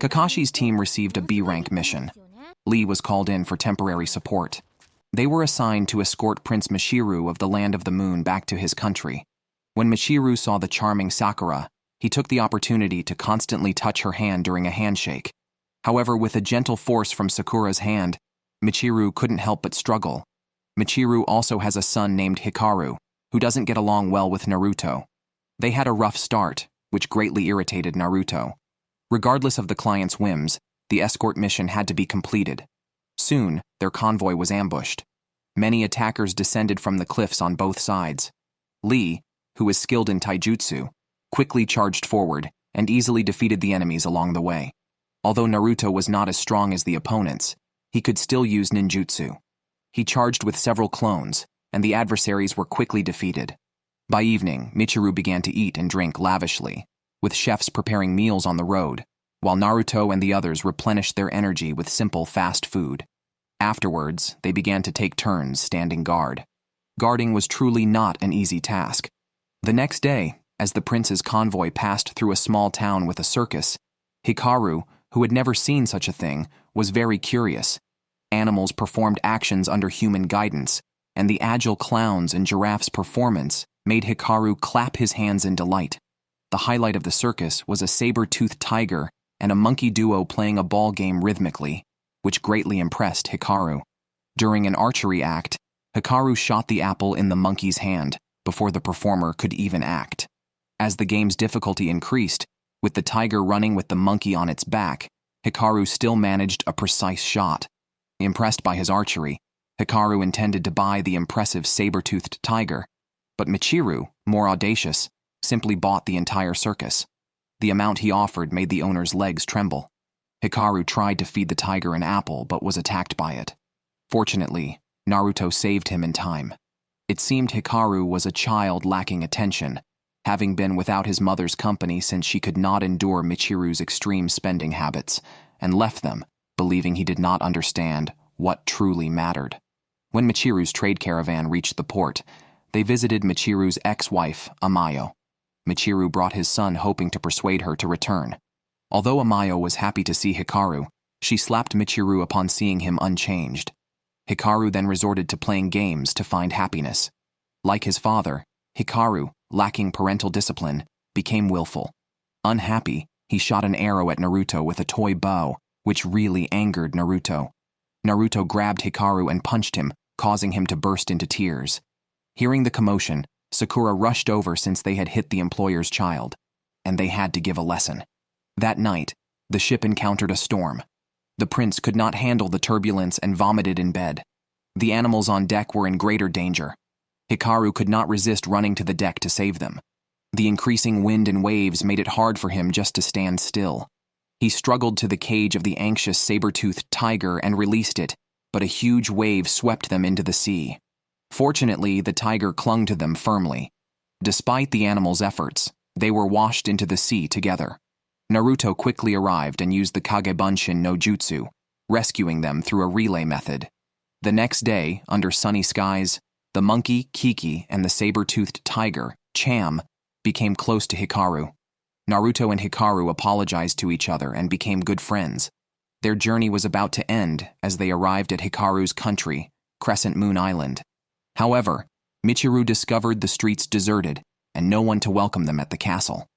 Kakashi's team received a B-rank mission. Lee was called in for temporary support. They were assigned to escort Prince Michiru of the Land of the Moon back to his country. When Michiru saw the charming Sakura, he took the opportunity to constantly touch her hand during a handshake. However, with a gentle force from Sakura's hand, Michiru couldn't help but struggle. Michiru also has a son named Hikaru, who doesn't get along well with Naruto. They had a rough start, which greatly irritated Naruto. Regardless of the client's whims, the escort mission had to be completed. Soon, their convoy was ambushed. Many attackers descended from the cliffs on both sides. Lee, who is skilled in taijutsu, quickly charged forward and easily defeated the enemies along the way. Although Naruto was not as strong as the opponents, he could still use ninjutsu. He charged with several clones, and the adversaries were quickly defeated. By evening, Michiru began to eat and drink lavishly, with chefs preparing meals on the road, while Naruto and the others replenished their energy with simple fast food. Afterwards, they began to take turns standing guard. Guarding was truly not an easy task. The next day, as the prince's convoy passed through a small town with a circus, Hikaru, who had never seen such a thing, was very curious. Animals performed actions under human guidance, and the agile clowns and giraffes' performance made Hikaru clap his hands in delight. The highlight of the circus was a saber-toothed tiger and a monkey duo playing a ball game rhythmically, which greatly impressed Hikaru. During an archery act, Hikaru shot the apple in the monkey's hand before the performer could even act. As the game's difficulty increased, with the tiger running with the monkey on its back, Hikaru still managed a precise shot. Impressed by his archery, Hikaru intended to buy the impressive saber-toothed tiger, but Michiru, more audacious, simply bought the entire circus. The amount he offered made the owner's legs tremble. Hikaru tried to feed the tiger an apple but was attacked by it. Fortunately, Naruto saved him in time. It seemed Hikaru was a child lacking attention, having been without his mother's company since she could not endure Michiru's extreme spending habits, and left them, believing he did not understand what truly mattered. When Michiru's trade caravan reached the port, they visited Michiru's ex-wife, Amayo. Michiru brought his son hoping to persuade her to return. Although Amayo was happy to see Hikaru, she slapped Michiru upon seeing him unchanged. Hikaru then resorted to playing games to find happiness. Like his father, Hikaru, lacking parental discipline, became willful. Unhappy, he shot an arrow at Naruto with a toy bow, which really angered Naruto. Naruto grabbed Hikaru and punched him, causing him to burst into tears. Hearing the commotion, Sakura rushed over since they had hit the employer's child, and they had to give a lesson. That night, the ship encountered a storm. The prince could not handle the turbulence and vomited in bed. The animals on deck were in greater danger. Hikaru could not resist running to the deck to save them. The increasing wind and waves made it hard for him just to stand still. He struggled to the cage of the anxious saber-toothed tiger and released it, but a huge wave swept them into the sea. Fortunately, the tiger clung to them firmly. Despite the animal's efforts, they were washed into the sea together. Naruto quickly arrived and used the Kagebunshin no Jutsu, rescuing them through a relay method. The next day, under sunny skies, the monkey, Kiki, and the saber-toothed tiger, Cham, became close to Hikaru. Naruto and Hikaru apologized to each other and became good friends. Their journey was about to end as they arrived at Hikaru's country, Crescent Moon Island. However, Michiru discovered the streets deserted and no one to welcome them at the castle.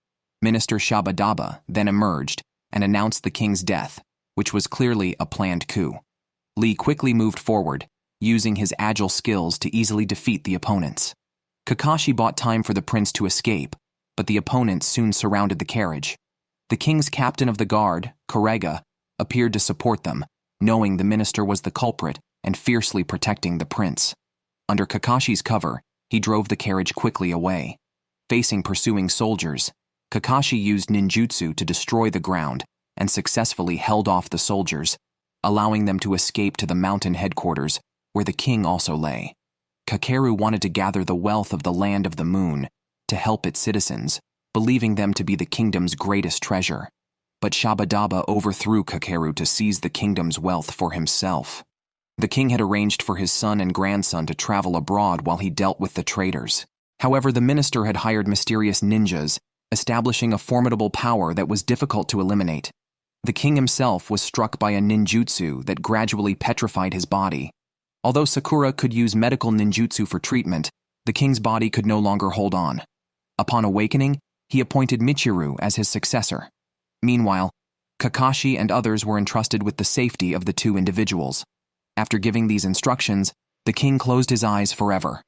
Minister Shabadaba then emerged and announced the king's death, which was clearly a planned coup. Lee quickly moved forward, using his agile skills to easily defeat the opponents. Kakashi bought time for the prince to escape, but the opponents soon surrounded the carriage. The king's captain of the guard, Kurega, appeared to support them, knowing the minister was the culprit and fiercely protecting the prince. Under Kakashi's cover, he drove the carriage quickly away. Facing pursuing soldiers, Kakashi used ninjutsu to destroy the ground and successfully held off the soldiers, allowing them to escape to the mountain headquarters, where the king also lay. Kakeru wanted to gather the wealth of the Land of the Moon to help its citizens, believing them to be the kingdom's greatest treasure. But Shabadaba overthrew Kakeru to seize the kingdom's wealth for himself. The king had arranged for his son and grandson to travel abroad while he dealt with the traitors. However, the minister had hired mysterious ninjas, establishing a formidable power that was difficult to eliminate. The king himself was struck by a ninjutsu that gradually petrified his body. Although Sakura could use medical ninjutsu for treatment, the king's body could no longer hold on. Upon awakening, he appointed Michiru as his successor. Meanwhile, Kakashi and others were entrusted with the safety of the two individuals. After giving these instructions, the king closed his eyes forever.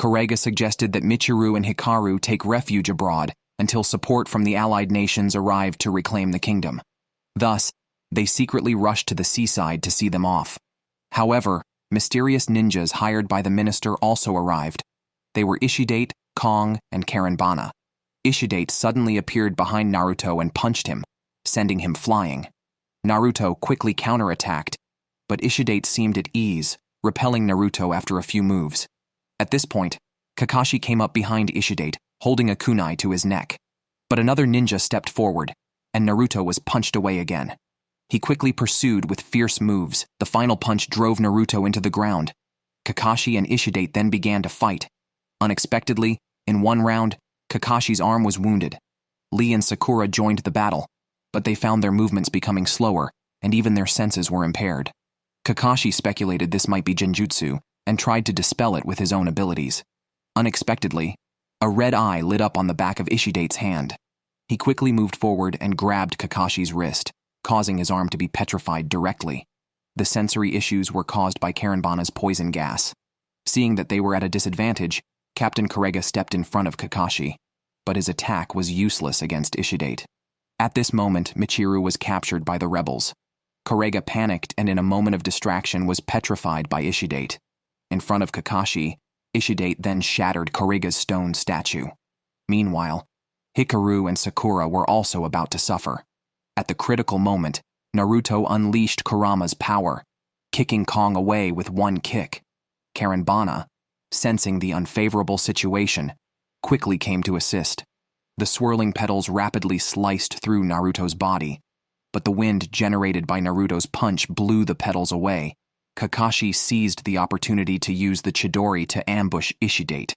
Kurega suggested that Michiru and Hikaru take refuge abroad until support from the allied nations arrived to reclaim the kingdom. Thus, they secretly rushed to the seaside to see them off. However, mysterious ninjas hired by the minister also arrived. They were Ishidate, Kong, and Karenbana. Ishidate suddenly appeared behind Naruto and punched him, sending him flying. Naruto quickly counterattacked, but Ishidate seemed at ease, repelling Naruto after a few moves. At this point, Kakashi came up behind Ishidate, holding a kunai to his neck. But another ninja stepped forward, and Naruto was punched away again. He quickly pursued with fierce moves. The final punch drove Naruto into the ground. Kakashi and Ishidate then began to fight. Unexpectedly, in one round, Kakashi's arm was wounded. Lee and Sakura joined the battle, but they found their movements becoming slower, and even their senses were impaired. Kakashi speculated this might be genjutsu, and tried to dispel it with his own abilities. Unexpectedly, a red eye lit up on the back of Ishidate's hand. He quickly moved forward and grabbed Kakashi's wrist, causing his arm to be petrified directly. The sensory issues were caused by Karenbana's poison gas. Seeing that they were at a disadvantage, Captain Kurega stepped in front of Kakashi, but his attack was useless against Ishidate. At this moment, Michiru was captured by the rebels. Kurega panicked and in a moment of distraction was petrified by Ishidate. In front of Kakashi, Ishidate then shattered Kurega's stone statue. Meanwhile, Hikaru and Sakura were also about to suffer. At the critical moment, Naruto unleashed Kurama's power, kicking Kong away with one kick. Karenbana, sensing the unfavorable situation, quickly came to assist. The swirling petals rapidly sliced through Naruto's body, but the wind generated by Naruto's punch blew the petals away. Kakashi seized the opportunity to use the Chidori to ambush Ishidate.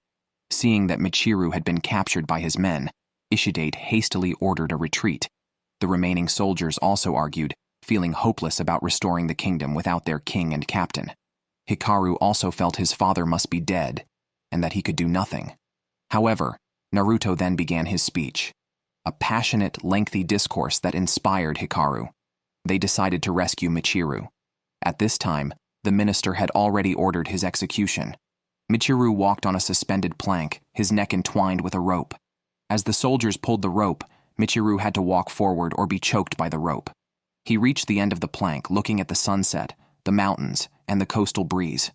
Seeing that Michiru had been captured by his men, Ishidate hastily ordered a retreat. The remaining soldiers also argued, feeling hopeless about restoring the kingdom without their king and captain. Hikaru also felt his father must be dead, and that he could do nothing. However, Naruto then began his speech, a passionate, lengthy discourse that inspired Hikaru. They decided to rescue Michiru. At this time, the minister had already ordered his execution. Michiru walked on a suspended plank, his neck entwined with a rope. As the soldiers pulled the rope, Michiru had to walk forward or be choked by the rope. He reached the end of the plank, looking at the sunset, the mountains, and the coastal breeze.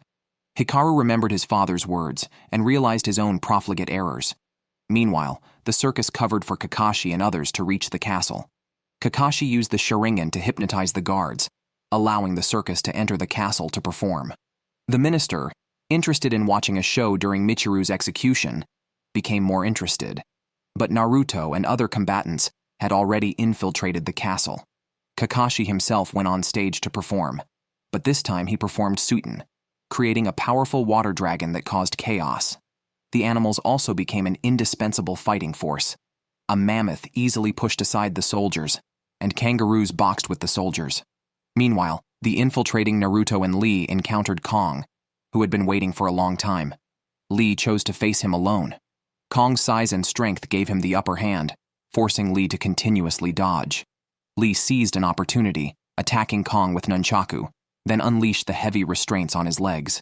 Hikaru remembered his father's words and realized his own profligate errors. Meanwhile, the circus covered for Kakashi and others to reach the castle. Kakashi used the Sharingan to hypnotize the guards, allowing the circus to enter the castle to perform. The minister, interested in watching a show during Michiru's execution, became more interested. But Naruto and other combatants had already infiltrated the castle. Kakashi himself went on stage to perform, but this time he performed Suiten, creating a powerful water dragon that caused chaos. The animals also became an indispensable fighting force. A mammoth easily pushed aside the soldiers, and kangaroos boxed with the soldiers. Meanwhile, the infiltrating Naruto and Lee encountered Kong, who had been waiting for a long time. Lee chose to face him alone. Kong's size and strength gave him the upper hand, forcing Lee to continuously dodge. Lee seized an opportunity, attacking Kong with nunchaku, then unleashed the heavy restraints on his legs.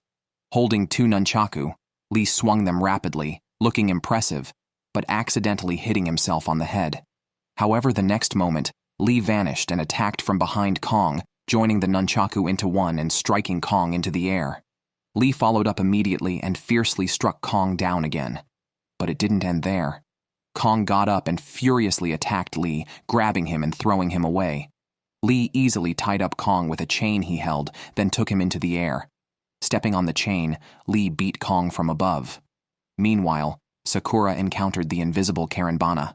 Holding two nunchaku, Lee swung them rapidly, looking impressive, but accidentally hitting himself on the head. However, the next moment, Lee vanished and attacked from behind Kong, joining the nunchaku into one and striking Kong into the air. Lee followed up immediately and fiercely struck Kong down again. But it didn't end there. Kong got up and furiously attacked Lee, grabbing him and throwing him away. Lee easily tied up Kong with a chain he held, then took him into the air. Stepping on the chain, Lee beat Kong from above. Meanwhile, Sakura encountered the invisible Karenbana.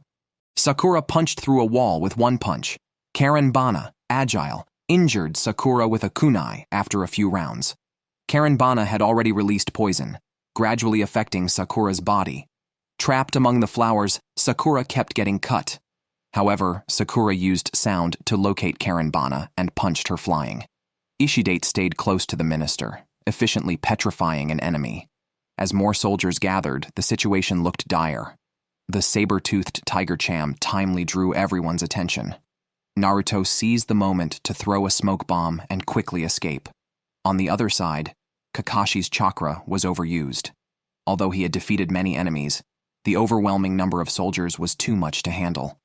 Sakura punched through a wall with one punch. Karenbana, agile, injured Sakura with a kunai after a few rounds. Karenbana had already released poison, gradually affecting Sakura's body. Trapped among the flowers, Sakura kept getting cut. However, Sakura used sound to locate Karenbana and punched her flying. Ishidate stayed close to the minister, efficiently petrifying an enemy. As more soldiers gathered, the situation looked dire. The saber-toothed tiger Cham timely drew everyone's attention. Naruto seized the moment to throw a smoke bomb and quickly escape. On the other side, Kakashi's chakra was overused. Although he had defeated many enemies, the overwhelming number of soldiers was too much to handle.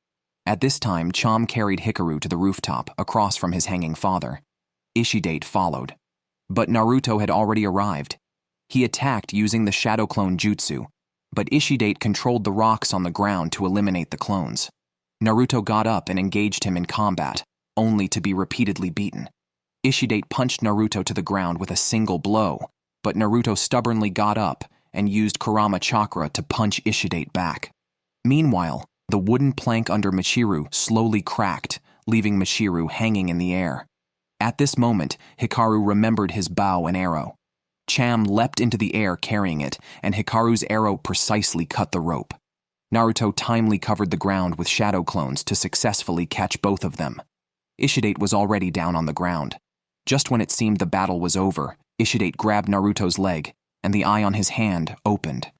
At this time, Cham carried Hikaru to the rooftop across from his hanging father. Ishidate followed. But Naruto had already arrived. He attacked using the Shadow Clone Jutsu, but Ishidate controlled the rocks on the ground to eliminate the clones. Naruto got up and engaged him in combat, only to be repeatedly beaten. Ishidate punched Naruto to the ground with a single blow, but Naruto stubbornly got up and used Kurama Chakra to punch Ishidate back. Meanwhile, the wooden plank under Michiru slowly cracked, leaving Michiru hanging in the air. At this moment, Hikaru remembered his bow and arrow. Cham leapt into the air carrying it, and Hikaru's arrow precisely cut the rope. Naruto timely covered the ground with shadow clones to successfully catch both of them. Ishidate was already down on the ground. Just when it seemed the battle was over, Ishidate grabbed Naruto's leg, and the eye on his hand opened.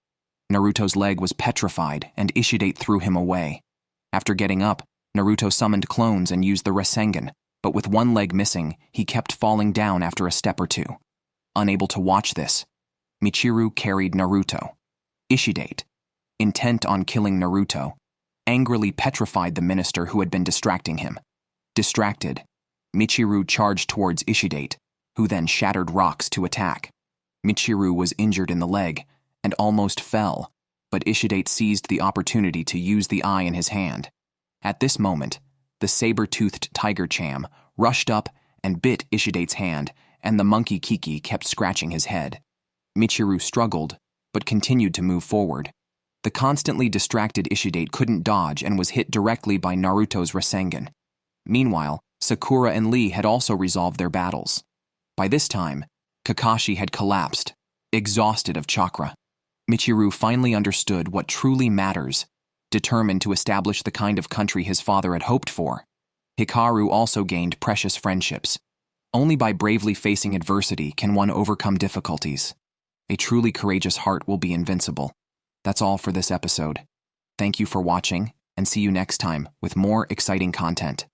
Naruto's leg was petrified, and Ishidate threw him away. After getting up, Naruto summoned clones and used the Rasengan, but with one leg missing, he kept falling down after a step or two. Unable to watch this, Michiru carried Naruto. Ishidate, intent on killing Naruto, angrily petrified the minister who had been distracting him. Distracted, Michiru charged towards Ishidate, who then shattered rocks to attack. Michiru was injured in the leg and almost fell, but Ishidate seized the opportunity to use the eye in his hand. At this moment, the saber-toothed tiger Cham rushed up and bit Ishidate's hand, and the monkey Kiki kept scratching his head. Michiru struggled, but continued to move forward. The constantly distracted Ishidate couldn't dodge and was hit directly by Naruto's Rasengan. Meanwhile, Sakura and Lee had also resolved their battles. By this time, Kakashi had collapsed, exhausted of chakra. Michiru finally understood what truly matters, determined to establish the kind of country his father had hoped for. Hikaru also gained precious friendships. Only by bravely facing adversity can one overcome difficulties. A truly courageous heart will be invincible. That's all for this episode. Thank you for watching, and see you next time with more exciting content.